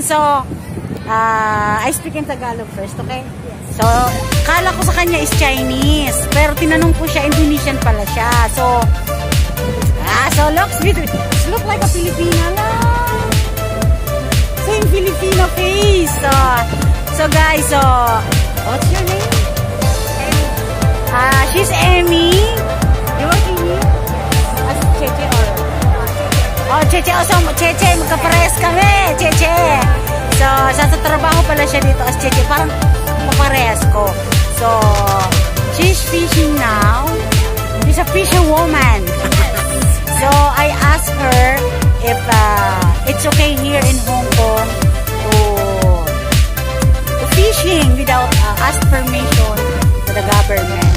natin. So, I speak in Tagalog first, okay? Yes. So, kala ko sa kanya is Chinese. Pero tinanong ko siya, Indonesian pala siya. So, look like a Filipina lang. Same Filipino face. So guys, what's your name? She's Emmy. You working here? As Cheche or? Oh, Cheche. Also, Cheche. Magkapares kami. Cheche. So, sa trabaho pala siya dito as Cheche. Parang kapares ko. So, she's fishing now. She's a fisherwoman. So, I asked her if it's okay here in Hong Kong to fishing without ask permission to the government.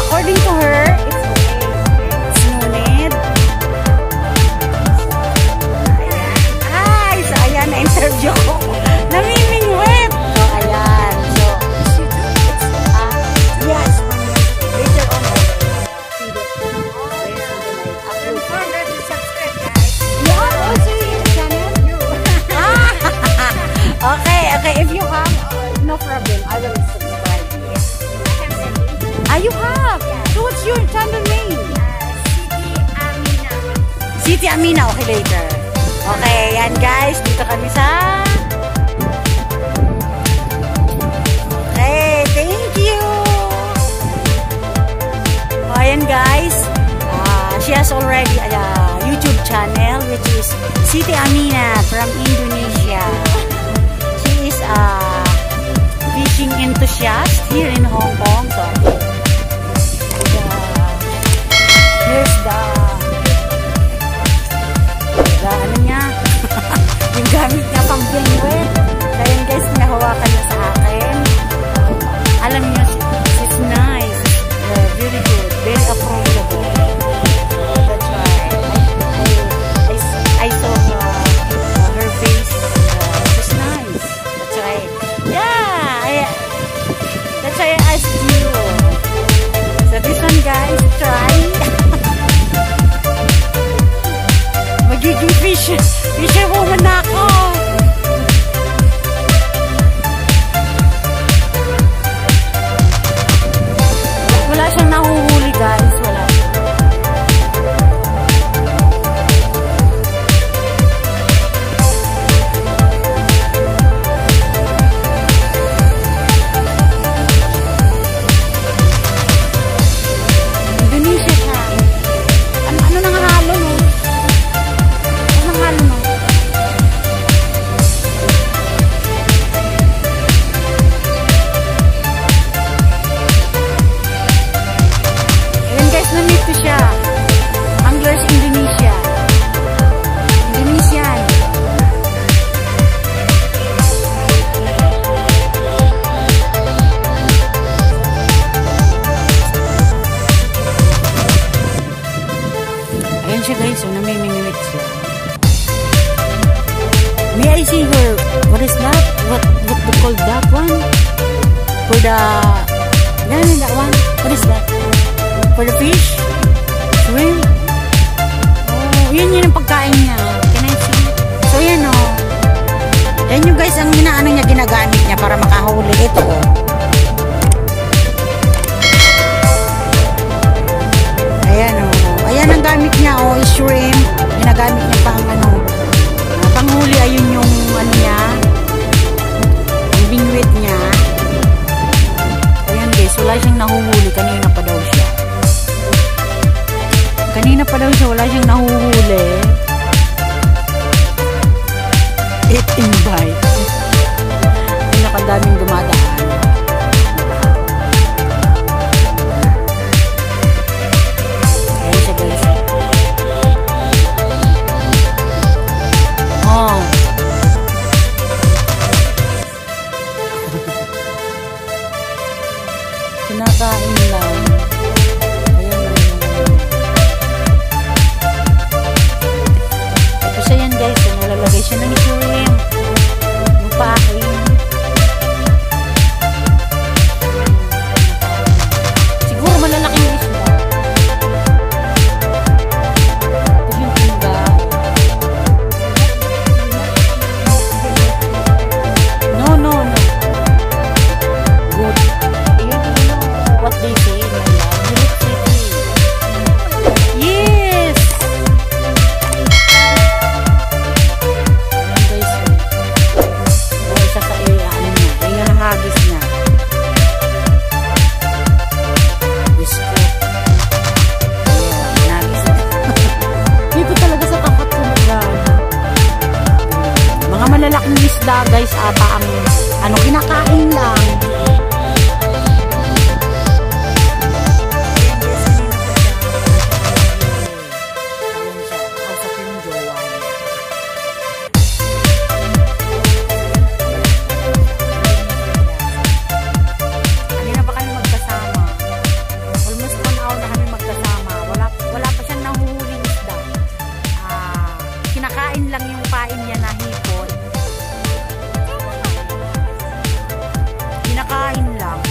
According to her, it's okay. It's no need. So ayan, na-interview ko. Namimingwit. So, ayan. So, yes. Later on. Okay, if you have, no problem, I will subscribe. You have? So what's your channel name? Siti Amina. Okay, later. Okay, yan guys, dito kami sa... Okay, thank you! Ayan guys, she has already a YouTube channel which is Siti Amina from Indonesia. Is a fishing enthusiast here in Hong Kong. So, here's the ano niya, yung gamit niya pang bingwit. Kaya guys, nahawakan niya sa akin. Alam niyo, it's nice. Very good. Very approachable. That's right. I saw her face. It's nice. Yeah, that's why I asked you. So this one guys, try. Magiging fisherwoman na ako. Wala siyang nahuhuli guys, wala. Siya guys, so namimingwit siya. May I see her? What is that? What they call that one? For the... that one? What is that? For the fish? Shrimp? Oh, yun ang pagkain niya. Can I see? So yan o. Yan yung guys, ang ginagamit niya para makahuli. Ito o. Ayan o. Ayan ang gamit niya, shrimp. Ginagamit niya pang panghuli. Ayun yung niya, ang bingwit niya. Ayan guys, wala siyang nahuhuli. Kanina pa daw siya. Wala siyang nahuhuli. Eating bite. Ay, nakadaming dumadaan. Kinakain lang. Ayan. Tapos ayan guys, nalalagay siya ng shrimp. Yung paakin. Siguro malalaki yung isda. Tapos yung tinga. isda guys, ata ang ano kinakain lang. Kinakain lang yung pain niya na hipon. Kinakain lang.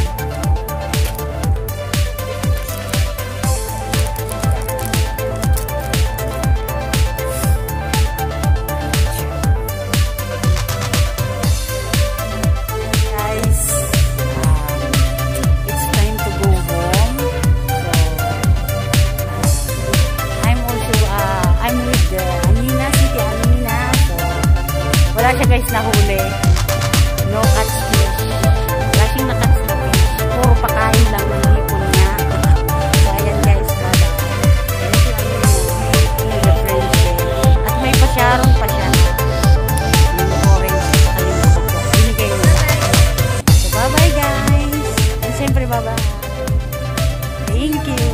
Guys, it's time to go home. So, I'm with the wala siya guys nahuli. No catch fish. Wala siyang na-catch na fish. Puro pakain lang ng hipon niya. So ayan guys. At may pasyaron pa siya na yung orange sa kalimutan ko. Binigay niya. So bye bye guys. And siyempre bye bye. Thank you.